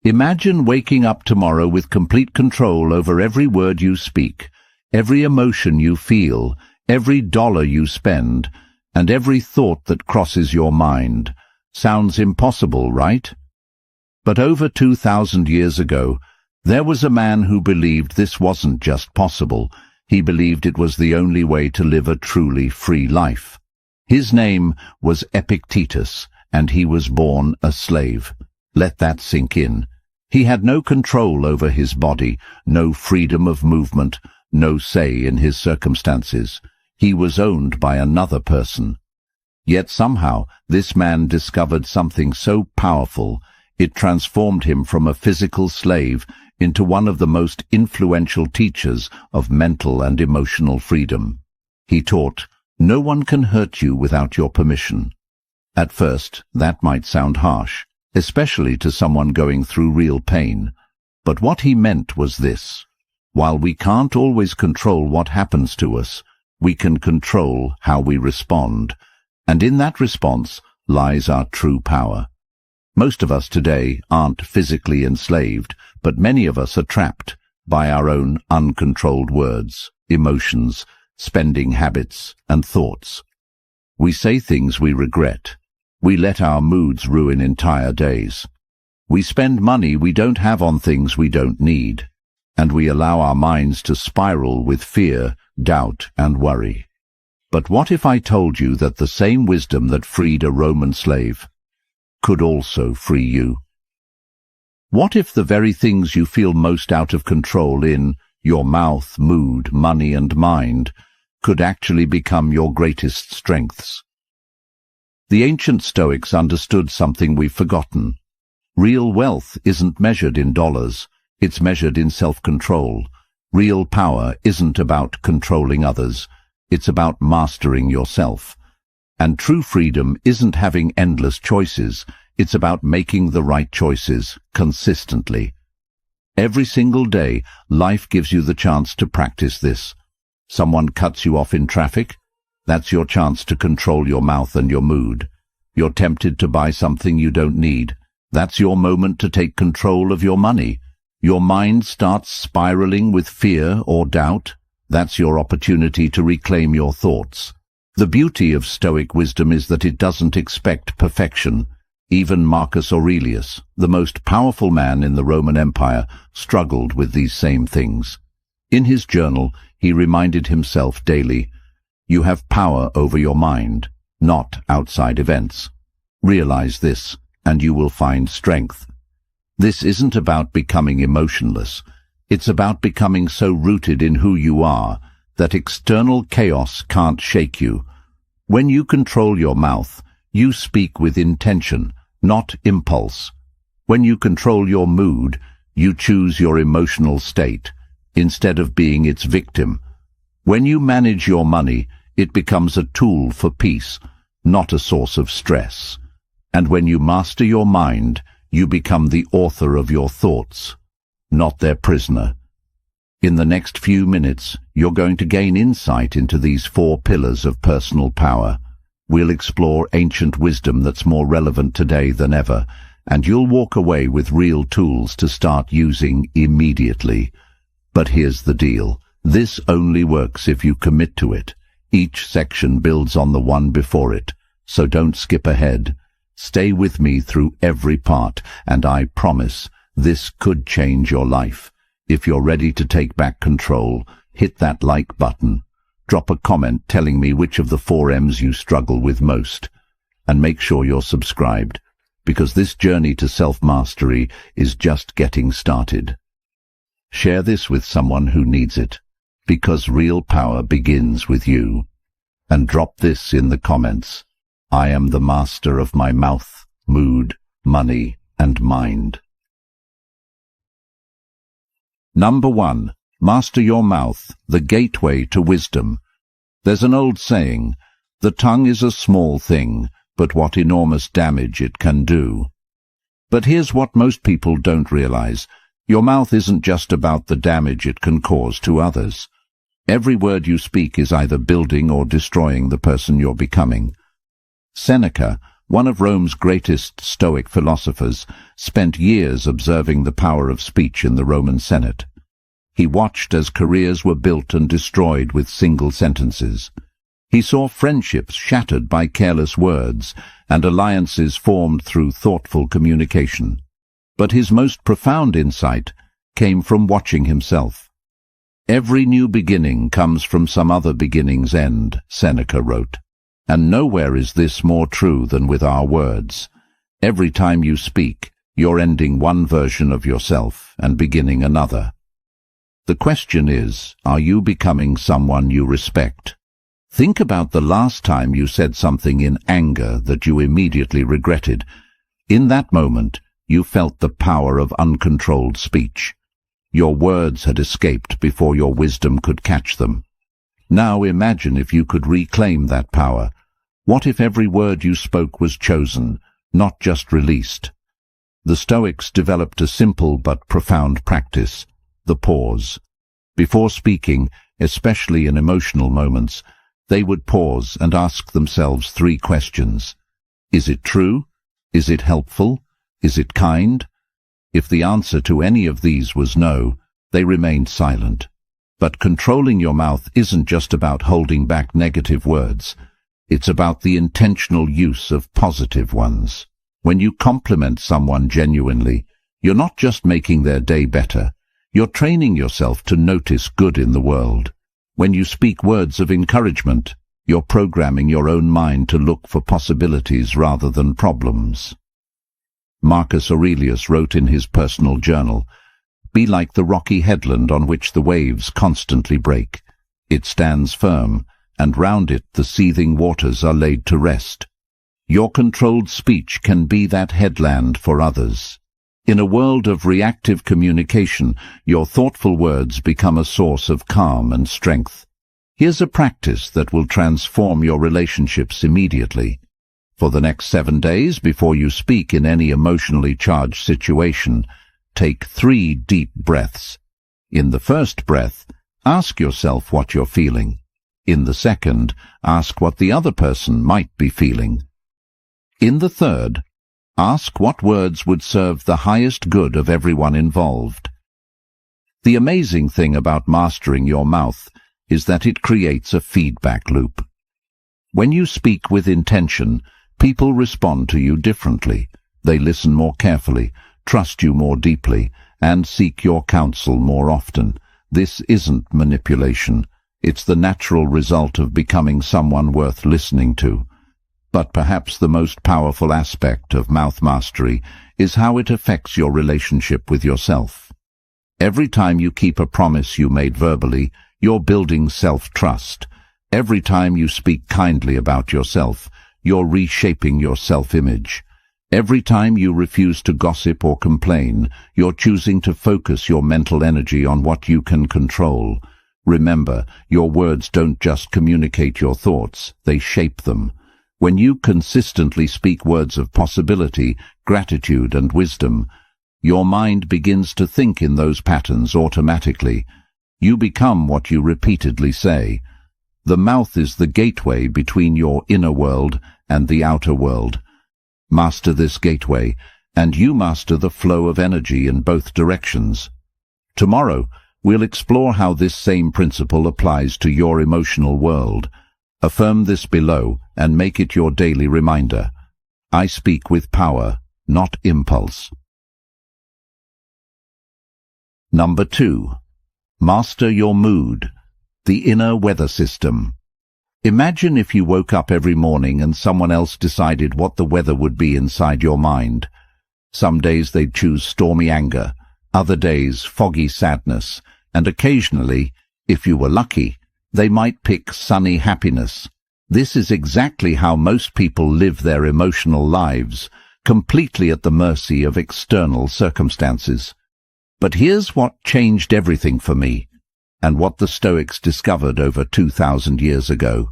Imagine waking up tomorrow with complete control over every word you speak, every emotion you feel, every dollar you spend, and every thought that crosses your mind. Sounds impossible, right? But over 2,000 years ago, there was a man who believed this wasn't just possible. He believed it was the only way to live a truly free life. His name was Epictetus, and he was born a slave. Let that sink in. He had no control over his body, no freedom of movement, no say in his circumstances. He was owned by another person. Yet somehow this man discovered something so powerful, it transformed him from a physical slave into one of the most influential teachers of mental and emotional freedom. He taught, "No one can hurt you without your permission." At first, that might sound harsh, especially to someone going through real pain. But what he meant was this: while we can't always control what happens to us, we can control how we respond, and in that response lies our true power. Most of us today aren't physically enslaved, but many of us are trapped by our own uncontrolled words, emotions, spending habits, and thoughts. We say things we regret. We let our moods ruin entire days. We spend money we don't have on things we don't need, and we allow our minds to spiral with fear, doubt, and worry. But what if I told you that the same wisdom that freed a Roman slave could also free you? What if the very things you feel most out of control in, your mouth, mood, money, and mind, could actually become your greatest strengths? The ancient Stoics understood something we've forgotten. Real wealth isn't measured in dollars, it's measured in self-control. Real power isn't about controlling others, it's about mastering yourself. And true freedom isn't having endless choices, it's about making the right choices consistently. Every single day, life gives you the chance to practice this. Someone cuts you off in traffic? That's your chance to control your mouth and your mood. You're tempted to buy something you don't need. That's your moment to take control of your money. Your mind starts spiraling with fear or doubt. That's your opportunity to reclaim your thoughts. The beauty of Stoic wisdom is that it doesn't expect perfection. Even Marcus Aurelius, the most powerful man in the Roman Empire, struggled with these same things. In his journal, he reminded himself daily, "You have power over your mind, not outside events. Realize this, and you will find strength." This isn't about becoming emotionless. It's about becoming so rooted in who you are that external chaos can't shake you. When you control your mouth, you speak with intention, not impulse. When you control your mood, you choose your emotional state, instead of being its victim. When you manage your money, it becomes a tool for peace, not a source of stress. And when you master your mind, you become the author of your thoughts, not their prisoner. In the next few minutes, you're going to gain insight into these 4 pillars of personal power. We'll explore ancient wisdom that's more relevant today than ever, and you'll walk away with real tools to start using immediately. But here's the deal. This only works if you commit to it. Each section builds on the one before it, so don't skip ahead. Stay with me through every part, and I promise this could change your life. If you're ready to take back control, hit that like button. Drop a comment telling me which of the 4 M's you struggle with most. And make sure you're subscribed, because this journey to self-mastery is just getting started. Share this with someone who needs it, because real power begins with you. And drop this in the comments: I am the master of my mouth, mood, money, and mind. Number 1. Master your mouth, the gateway to wisdom. There's an old saying, the tongue is a small thing, but what enormous damage it can do. But here's what most people don't realize. Your mouth isn't just about the damage it can cause to others. Every word you speak is either building or destroying the person you're becoming. Seneca, one of Rome's greatest Stoic philosophers, spent years observing the power of speech in the Roman Senate. He watched as careers were built and destroyed with single sentences. He saw friendships shattered by careless words and alliances formed through thoughtful communication. But his most profound insight came from watching himself. "Every new beginning comes from some other beginning's end," Seneca wrote. And nowhere is this more true than with our words. Every time you speak, you're ending one version of yourself and beginning another. The question is, are you becoming someone you respect? Think about the last time you said something in anger that you immediately regretted. In that moment, you felt the power of uncontrolled speech. Your words had escaped before your wisdom could catch them. Now imagine if you could reclaim that power. What if every word you spoke was chosen, not just released? The Stoics developed a simple but profound practice, the pause. Before speaking, especially in emotional moments, they would pause and ask themselves 3 questions. Is it true? Is it helpful? Is it kind? If the answer to any of these was no, they remained silent. But controlling your mouth isn't just about holding back negative words. It's about the intentional use of positive ones. When you compliment someone genuinely, you're not just making their day better, you're training yourself to notice good in the world. When you speak words of encouragement, you're programming your own mind to look for possibilities rather than problems. Marcus Aurelius wrote in his personal journal, "Be like the rocky headland on which the waves constantly break. It stands firm, and round it the seething waters are laid to rest." Your controlled speech can be that headland for others. In a world of reactive communication, your thoughtful words become a source of calm and strength. Here's a practice that will transform your relationships immediately. For the next 7 days, before you speak in any emotionally charged situation, take 3 deep breaths. In the first breath, ask yourself what you're feeling. In the second, ask what the other person might be feeling. In the third, ask what words would serve the highest good of everyone involved. The amazing thing about mastering your mouth is that it creates a feedback loop. When you speak with intention, people respond to you differently. They listen more carefully, trust you more deeply, and seek your counsel more often. This isn't manipulation. It's the natural result of becoming someone worth listening to. But perhaps the most powerful aspect of mouth mastery is how it affects your relationship with yourself. Every time you keep a promise you made verbally, you're building self-trust. Every time you speak kindly about yourself, you're reshaping your self-image. Every time you refuse to gossip or complain, you're choosing to focus your mental energy on what you can control. Remember, your words don't just communicate your thoughts, they shape them. When you consistently speak words of possibility, gratitude, and wisdom, your mind begins to think in those patterns automatically. You become what you repeatedly say. The mouth is the gateway between your inner world and the outer world. Master this gateway, and you master the flow of energy in both directions. Tomorrow, we'll explore how this same principle applies to your emotional world. Affirm this below and make it your daily reminder. I speak with power, not impulse. Number 2. Master your mood, the inner weather system. Imagine if you woke up every morning and someone else decided what the weather would be inside your mind. Some days they'd choose stormy anger, other days foggy sadness, and occasionally, if you were lucky, they might pick sunny happiness. This is exactly how most people live their emotional lives, completely at the mercy of external circumstances. But here's what changed everything for me, and what the Stoics discovered over 2,000 years ago.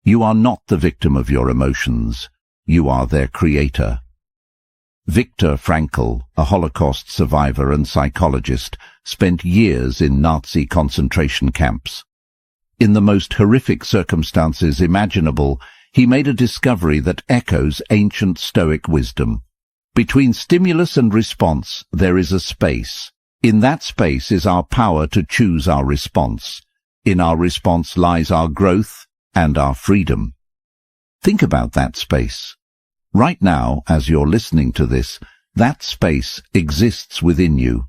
You are not the victim of your emotions. You are their creator. Viktor Frankl, a Holocaust survivor and psychologist, spent years in Nazi concentration camps. In the most horrific circumstances imaginable, he made a discovery that echoes ancient Stoic wisdom. Between stimulus and response, there is a space. In that space is our power to choose our response. In our response lies our growth and our freedom. Think about that space. Right now, as you're listening to this, that space exists within you.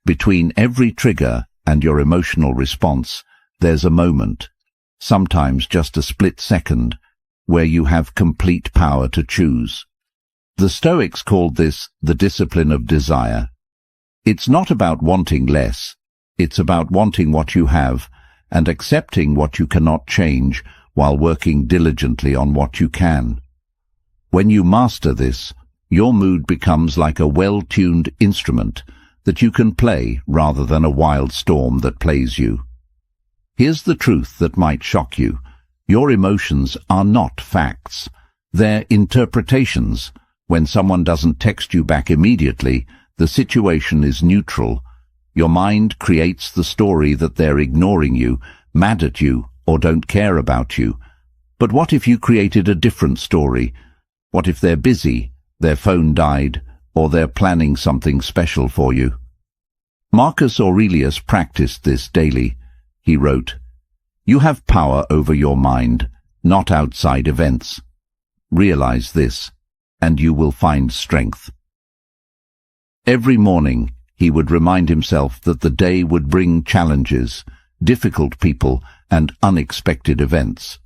Between every trigger and your emotional response, there's a moment, sometimes just a split second, where you have complete power to choose. The Stoics called this the discipline of desire. It's not about wanting less, it's about wanting what you have and accepting what you cannot change while working diligently on what you can. When you master this, your mood becomes like a well-tuned instrument that you can play rather than a wild storm that plays you. Here's the truth that might shock you. Your emotions are not facts. They're interpretations. When someone doesn't text you back immediately, the situation is neutral. Your mind creates the story that they're ignoring you, mad at you, or don't care about you. But what if you created a different story? What if they're busy, their phone died, or they're planning something special for you? Marcus Aurelius practiced this daily. He wrote, "You have power over your mind, not outside events. Realize this, and you will find strength." Every morning, he would remind himself that the day would bring challenges, difficult people, and unexpected events.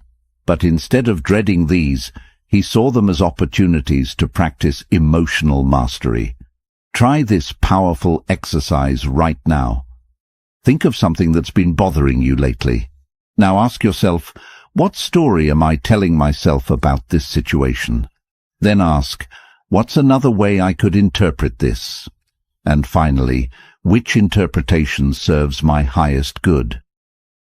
But instead of dreading these, he saw them as opportunities to practice emotional mastery. Try this powerful exercise right now. Think of something that's been bothering you lately. Now ask yourself, what story am I telling myself about this situation? Then ask, what's another way I could interpret this? And finally, which interpretation serves my highest good?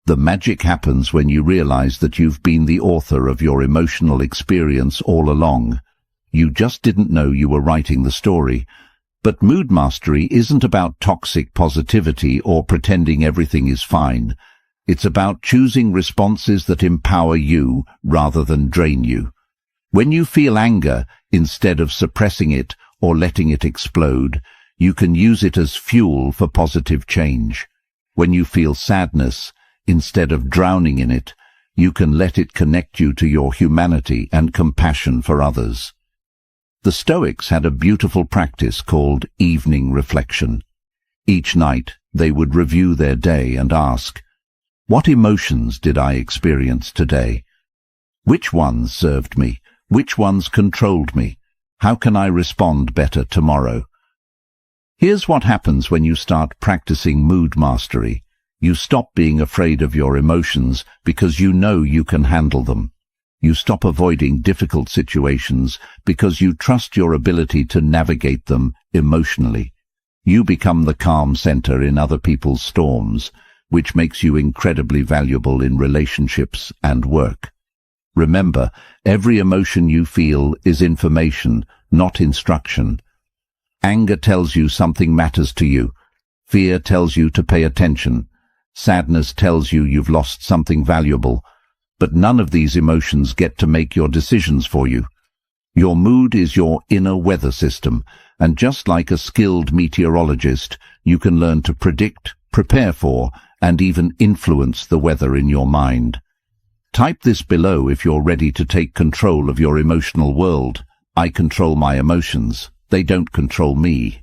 The magic happens when you realize that you've been the author of your emotional experience all along. You just didn't know you were writing the story. But mood mastery isn't about toxic positivity or pretending everything is fine. It's about choosing responses that empower you rather than drain you. When you feel anger, instead of suppressing it or letting it explode, you can use it as fuel for positive change. When you feel sadness, instead of drowning in it, you can let it connect you to your humanity and compassion for others. The Stoics had a beautiful practice called evening reflection. Each night they would review their day and ask, what emotions did I experience today? Which ones served me? Which ones controlled me? How can I respond better tomorrow? Here's what happens when you start practicing mood mastery. You stop being afraid of your emotions because you know you can handle them. You stop avoiding difficult situations because you trust your ability to navigate them emotionally. You become the calm center in other people's storms, which makes you incredibly valuable in relationships and work. Remember, every emotion you feel is information, not instruction. Anger tells you something matters to you. Fear tells you to pay attention. Sadness tells you you've lost something valuable. But none of these emotions get to make your decisions for you. Your mood is your inner weather system, and just like a skilled meteorologist, you can learn to predict, prepare for, and even influence the weather in your mind. Type this below if you're ready to take control of your emotional world. I control my emotions. They don't control me.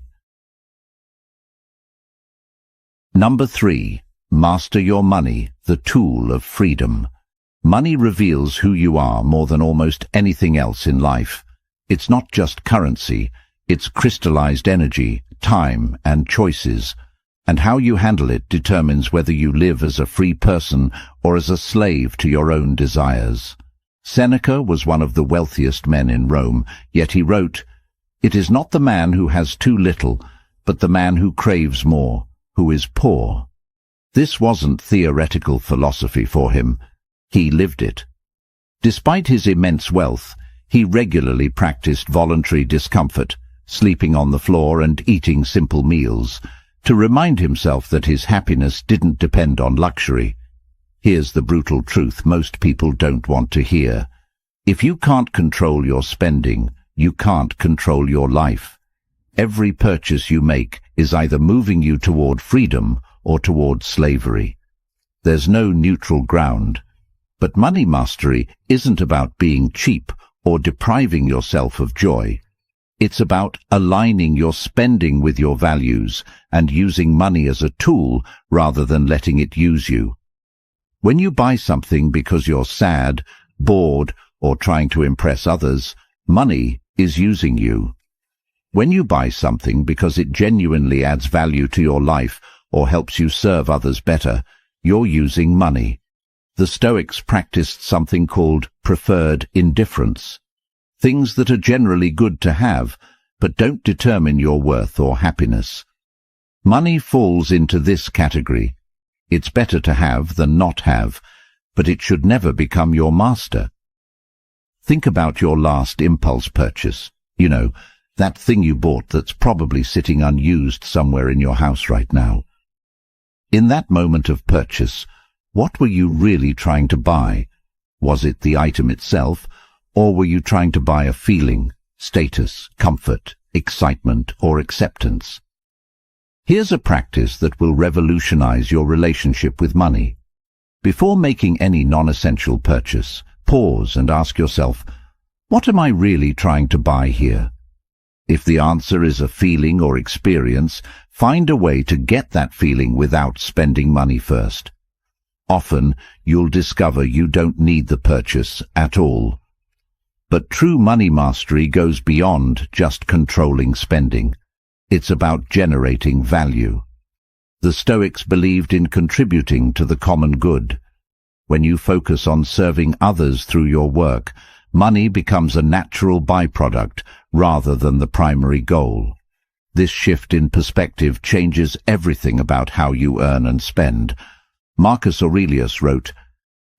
Number 3. Master your money, the tool of freedom. Money reveals who you are more than almost anything else in life. It's not just currency, it's crystallized energy, time, and choices. And how you handle it determines whether you live as a free person or as a slave to your own desires. Seneca was one of the wealthiest men in Rome, yet he wrote, "It is not the man who has too little, but the man who craves more, who is poor." This wasn't theoretical philosophy for him. He lived it. Despite his immense wealth, he regularly practiced voluntary discomfort, sleeping on the floor and eating simple meals, to remind himself that his happiness didn't depend on luxury. Here's the brutal truth most people don't want to hear. If you can't control your spending, you can't control your life. Every purchase you make is either moving you toward freedom or toward slavery. There's no neutral ground. But money mastery isn't about being cheap or depriving yourself of joy. It's about aligning your spending with your values and using money as a tool rather than letting it use you. When you buy something because you're sad, bored, or trying to impress others, money is using you. When you buy something because it genuinely adds value to your life or helps you serve others better, you're using money. The Stoics practiced something called preferred indifference. Things that are generally good to have, but don't determine your worth or happiness. Money falls into this category. It's better to have than not have, but it should never become your master. Think about your last impulse purchase. You know, that thing you bought that's probably sitting unused somewhere in your house right now. In that moment of purchase, what were you really trying to buy? Was it the item itself, or were you trying to buy a feeling, status, comfort, excitement, or acceptance? Here's a practice that will revolutionize your relationship with money. Before making any non-essential purchase, pause and ask yourself, what am I really trying to buy here? If the answer is a feeling or experience, find a way to get that feeling without spending money first. Often, you'll discover you don't need the purchase at all. But true money mastery goes beyond just controlling spending. It's about generating value. The Stoics believed in contributing to the common good. When you focus on serving others through your work, money becomes a natural byproduct rather than the primary goal. This shift in perspective changes everything about how you earn and spend. Marcus Aurelius wrote,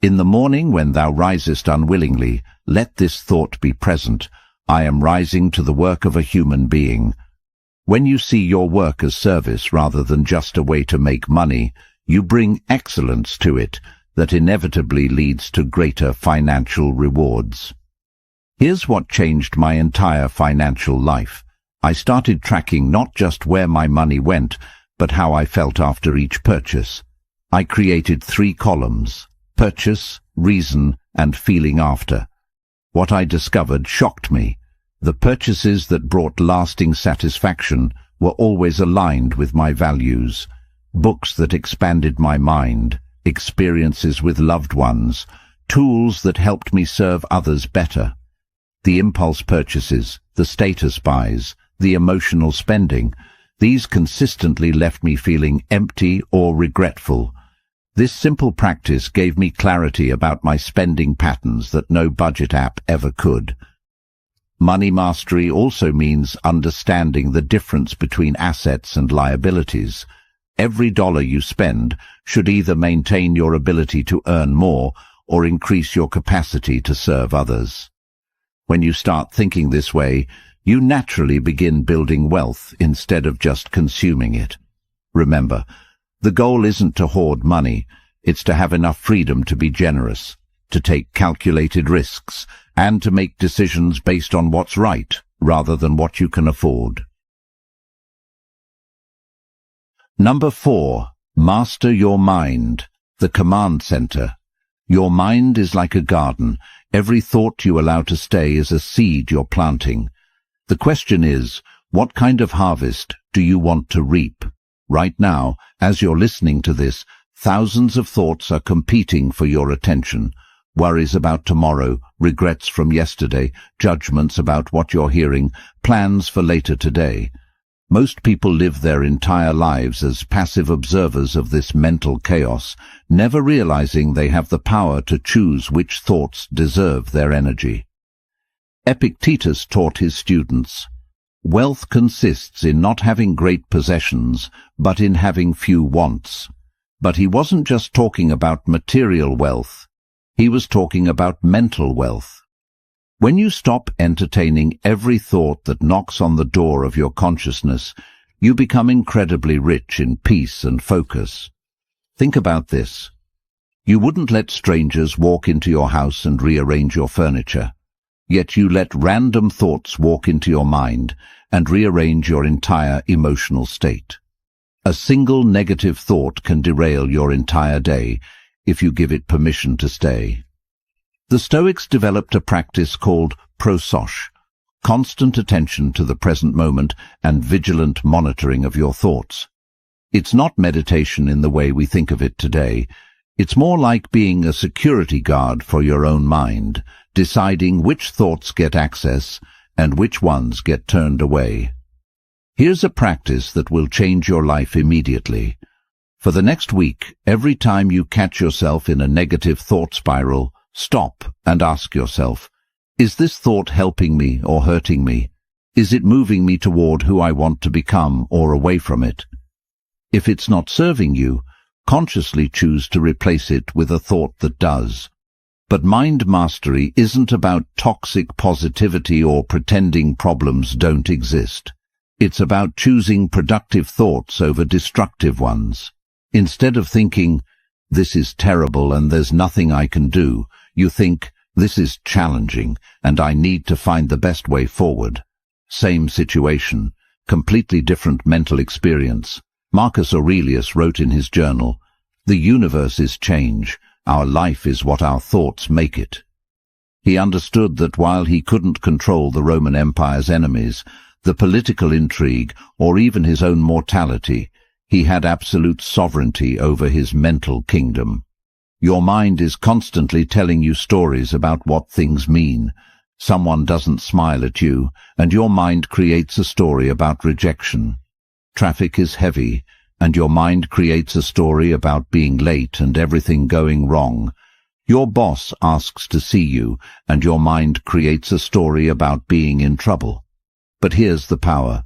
"In the morning when thou risest unwillingly, let this thought be present, I am rising to the work of a human being." When you see your work as service rather than just a way to make money, you bring excellence to it that inevitably leads to greater financial rewards. Here's what changed my entire financial life. I started tracking not just where my money went, but how I felt after each purchase. I created 3 columns: purchase, reason, and feeling after. What I discovered shocked me. The purchases that brought lasting satisfaction were always aligned with my values. Books that expanded my mind, experiences with loved ones, tools that helped me serve others better. The impulse purchases, the status buys, the emotional spending, these consistently left me feeling empty or regretful. This simple practice gave me clarity about my spending patterns that no budget app ever could. Money mastery also means understanding the difference between assets and liabilities. Every dollar you spend should either maintain your ability to earn more or increase your capacity to serve others. When you start thinking this way, you naturally begin building wealth instead of just consuming it. Remember, the goal isn't to hoard money, it's to have enough freedom to be generous, to take calculated risks, and to make decisions based on what's right rather than what you can afford. Number 4. Master your mind, the command center. Your mind is like a garden. Every thought you allow to stay is a seed you're planting. The question is, what kind of harvest do you want to reap? Right now, as you're listening to this, thousands of thoughts are competing for your attention. Worries about tomorrow, regrets from yesterday, judgments about what you're hearing, plans for later today. Most people live their entire lives as passive observers of this mental chaos, never realizing they have the power to choose which thoughts deserve their energy. Epictetus taught his students, "Wealth consists in not having great possessions, but in having few wants." But he wasn't just talking about material wealth. He was talking about mental wealth. When you stop entertaining every thought that knocks on the door of your consciousness, you become incredibly rich in peace and focus. Think about this. You wouldn't let strangers walk into your house and rearrange your furniture. Yet you let random thoughts walk into your mind and rearrange your entire emotional state. A single negative thought can derail your entire day if you give it permission to stay. The Stoics developed a practice called prososh, constant attention to the present moment and vigilant monitoring of your thoughts. It's not meditation in the way we think of it today. It's more like being a security guard for your own mind, deciding which thoughts get access and which ones get turned away. Here's a practice that will change your life immediately. For the next week, every time you catch yourself in a negative thought spiral, stop and ask yourself, is this thought helping me or hurting me? Is it moving me toward who I want to become or away from it? If it's not serving you, consciously choose to replace it with a thought that does. But mind mastery isn't about toxic positivity or pretending problems don't exist. It's about choosing productive thoughts over destructive ones. Instead of thinking, this is terrible and there's nothing I can do, you think, this is challenging and I need to find the best way forward. Same situation, completely different mental experience. Marcus Aurelius wrote in his journal, "The universe is change, our life is what our thoughts make it." He understood that while he couldn't control the Roman Empire's enemies, the political intrigue, or even his own mortality, he had absolute sovereignty over his mental kingdom. Your mind is constantly telling you stories about what things mean. Someone doesn't smile at you, and your mind creates a story about rejection. Traffic is heavy, and your mind creates a story about being late and everything going wrong. Your boss asks to see you, and your mind creates a story about being in trouble. But here's the power.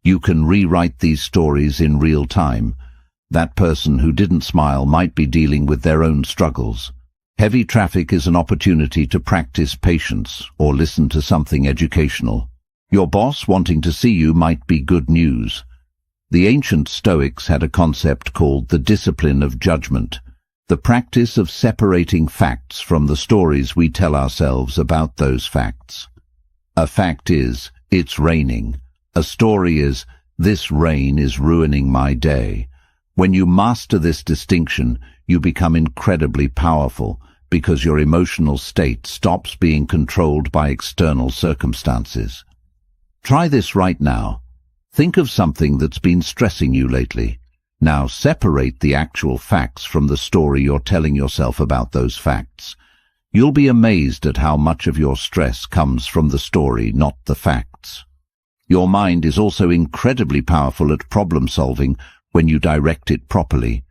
You can rewrite these stories in real time. That person who didn't smile might be dealing with their own struggles. Heavy traffic is an opportunity to practice patience or listen to something educational. Your boss wanting to see you might be good news. The ancient Stoics had a concept called the discipline of judgment, the practice of separating facts from the stories we tell ourselves about those facts. A fact is, it's raining. A story is, this rain is ruining my day. When you master this distinction, you become incredibly powerful because your emotional state stops being controlled by external circumstances. Try this right now. Think of something that's been stressing you lately. Now separate the actual facts from the story you're telling yourself about those facts. You'll be amazed at how much of your stress comes from the story, not the facts. Your mind is also incredibly powerful at problem solving when you direct it properly.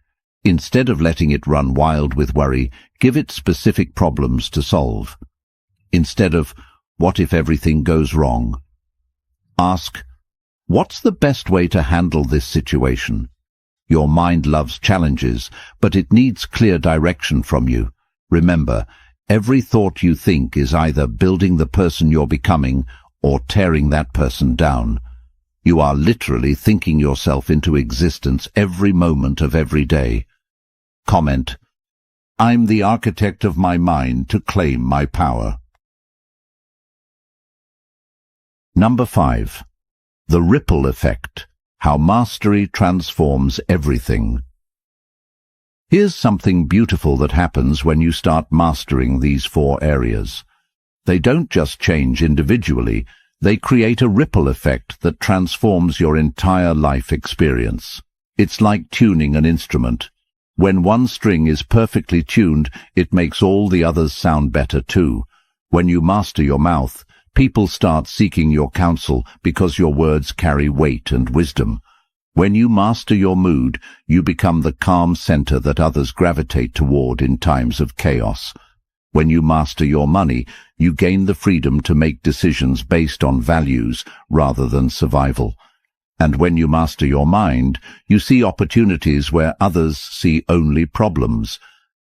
Instead of letting it run wild with worry, give it specific problems to solve. Instead of, what if everything goes wrong? Ask, what's the best way to handle this situation? Your mind loves challenges, but it needs clear direction from you. Remember, every thought you think is either building the person you're becoming or tearing that person down. You are literally thinking yourself into existence every moment of every day. Comment, I'm the architect of my mind to claim my power. Number 5. The ripple effect. How mastery transforms everything. Here's something beautiful that happens when you start mastering these 4 areas. They don't just change individually, they create a ripple effect that transforms your entire life experience. It's like tuning an instrument. When one string is perfectly tuned, it makes all the others sound better too. When you master your mouth, people start seeking your counsel because your words carry weight and wisdom. When you master your mood, you become the calm center that others gravitate toward in times of chaos. When you master your money, you gain the freedom to make decisions based on values rather than survival. And when you master your mind, you see opportunities where others see only problems.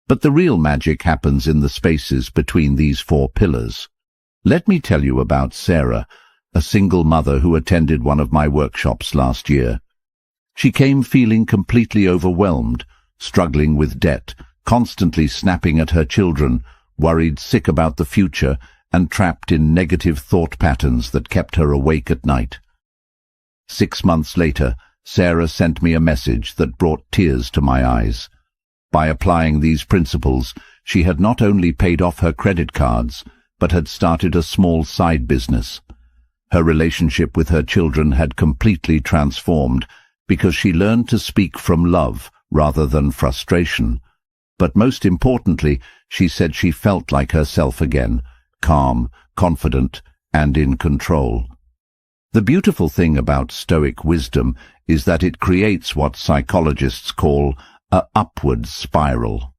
But the real magic happens in the spaces between these 4 pillars. Let me tell you about Sarah, a single mother who attended one of my workshops last year. She came feeling completely overwhelmed, struggling with debt, constantly snapping at her children, worried sick about the future, and trapped in negative thought patterns that kept her awake at night. 6 months later, Sarah sent me a message that brought tears to my eyes. By applying these principles, she had not only paid off her credit cards, but had started a small side business. Her relationship with her children had completely transformed because she learned to speak from love rather than frustration. But most importantly, she said she felt like herself again, calm, confident, and in control. The beautiful thing about Stoic wisdom is that it creates what psychologists call an upward spiral.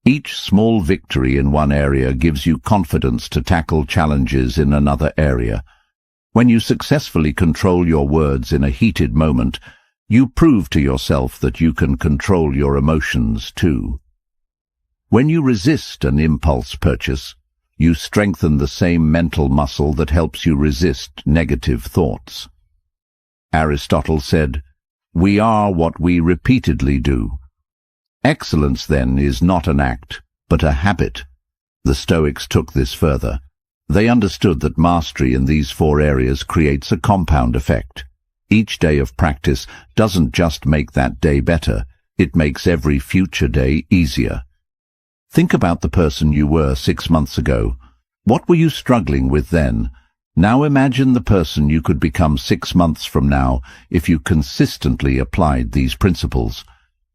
Each small victory in one area gives you confidence to tackle challenges in another area. When you successfully control your words in a heated moment, you prove to yourself that you can control your emotions too. When you resist an impulse purchase, you strengthen the same mental muscle that helps you resist negative thoughts. Aristotle said, "We are what we repeatedly do." Excellence, then, is not an act, but a habit. The Stoics took this further. They understood that mastery in these 4 areas creates a compound effect. Each day of practice doesn't just make that day better, it makes every future day easier. Think about the person you were 6 months ago. What were you struggling with then? Now imagine the person you could become 6 months from now if you consistently applied these principles.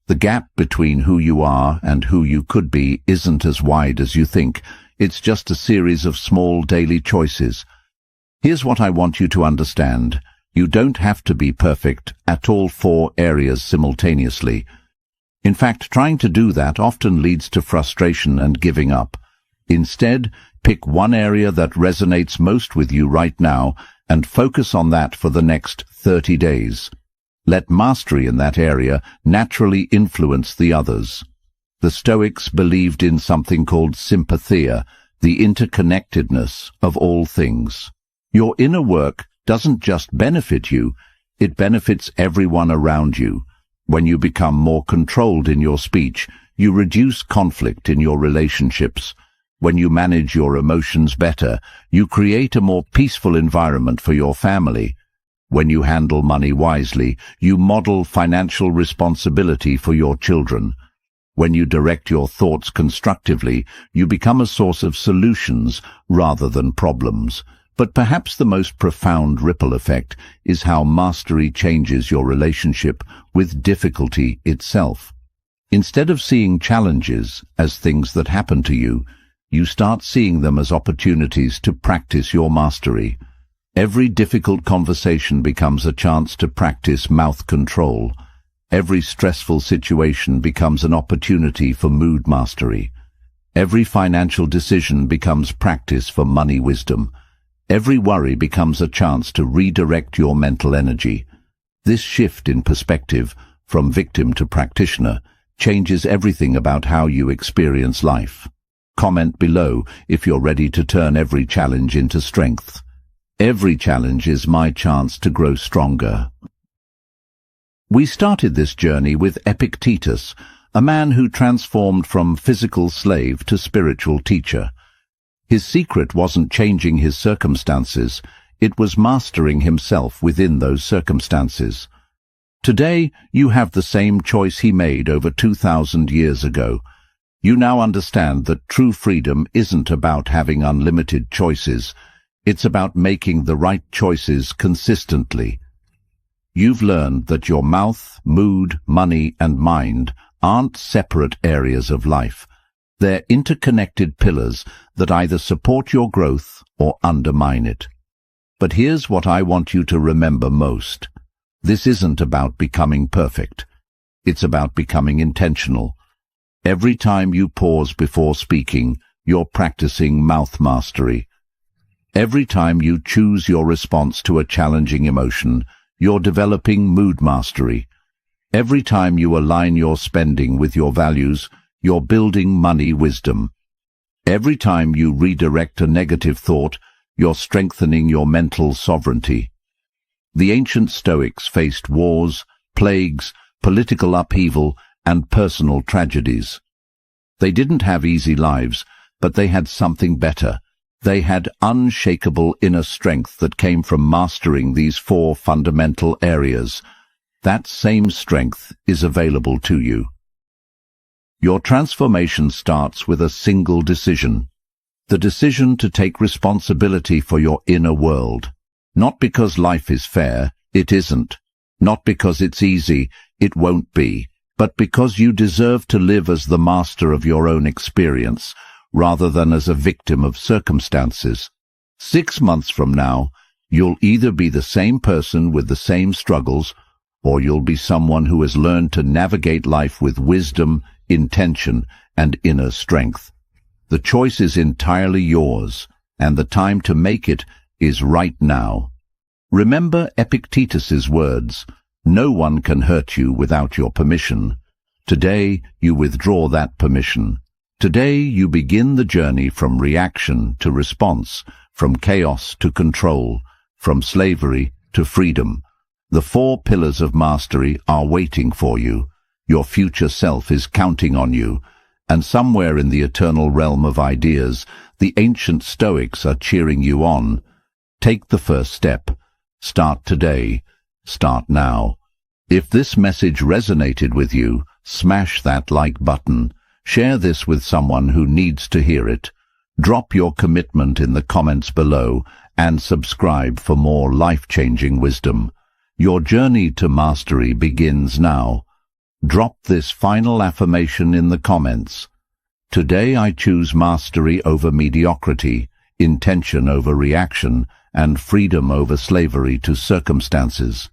The gap between who you are and who you could be isn't as wide as you think. It's just a series of small daily choices. Here's what I want you to understand. You don't have to be perfect at all 4 areas simultaneously. In fact, trying to do that often leads to frustration and giving up. Instead, pick one area that resonates most with you right now and focus on that for the next 30 days. Let mastery in that area naturally influence the others. The Stoics believed in something called sympathia, the interconnectedness of all things. Your inner work doesn't just benefit you, it benefits everyone around you. When you become more controlled in your speech, you reduce conflict in your relationships. When you manage your emotions better, you create a more peaceful environment for your family. When you handle money wisely, you model financial responsibility for your children. When you direct your thoughts constructively, you become a source of solutions rather than problems. But perhaps the most profound ripple effect is how mastery changes your relationship with difficulty itself. Instead of seeing challenges as things that happen to you, you start seeing them as opportunities to practice your mastery. Every difficult conversation becomes a chance to practice mouth control. Every stressful situation becomes an opportunity for mood mastery. Every financial decision becomes practice for money wisdom. Every worry becomes a chance to redirect your mental energy. This shift in perspective, from victim to practitioner, changes everything about how you experience life. Comment below if you're ready to turn every challenge into strength. Every challenge is my chance to grow stronger. We started this journey with Epictetus, a man who transformed from physical slave to spiritual teacher. His secret wasn't changing his circumstances, it was mastering himself within those circumstances. Today, you have the same choice he made over 2,000 years ago. You now understand that true freedom isn't about having unlimited choices, it's about making the right choices consistently. You've learned that your mouth, mood, money, and mind aren't separate areas of life. They're interconnected pillars that either support your growth or undermine it. But here's what I want you to remember most. This isn't about becoming perfect. It's about becoming intentional. Every time you pause before speaking, you're practicing mouth mastery. Every time you choose your response to a challenging emotion, you're developing mood mastery. Every time you align your spending with your values, you're building money wisdom. Every time you redirect a negative thought, you're strengthening your mental sovereignty. The ancient Stoics faced wars, plagues, political upheaval, and personal tragedies. They didn't have easy lives, but they had something better. They had unshakable inner strength that came from mastering these 4 fundamental areas. That same strength is available to you. Your transformation starts with a single decision. The decision to take responsibility for your inner world. Not because life is fair, it isn't. Not because it's easy, it won't be. But because you deserve to live as the master of your own experience, rather than as a victim of circumstances. 6 months from now, you'll either be the same person with the same struggles, or you'll be someone who has learned to navigate life with wisdom, intention, and inner strength. The choice is entirely yours, and the time to make it is right now. Remember Epictetus's words, "No one can hurt you without your permission." Today, you withdraw that permission. Today, you begin the journey from reaction to response, from chaos to control, from slavery to freedom. The 4 pillars of mastery are waiting for you. Your future self is counting on you. And somewhere in the eternal realm of ideas, the ancient Stoics are cheering you on. Take the first step. Start today. Start now. If this message resonated with you, smash that like button. Share this with someone who needs to hear it. Drop your commitment in the comments below and subscribe for more life-changing wisdom. Your journey to mastery begins now. Drop this final affirmation in the comments. Today I choose mastery over mediocrity, intention over reaction, and freedom over slavery to circumstances.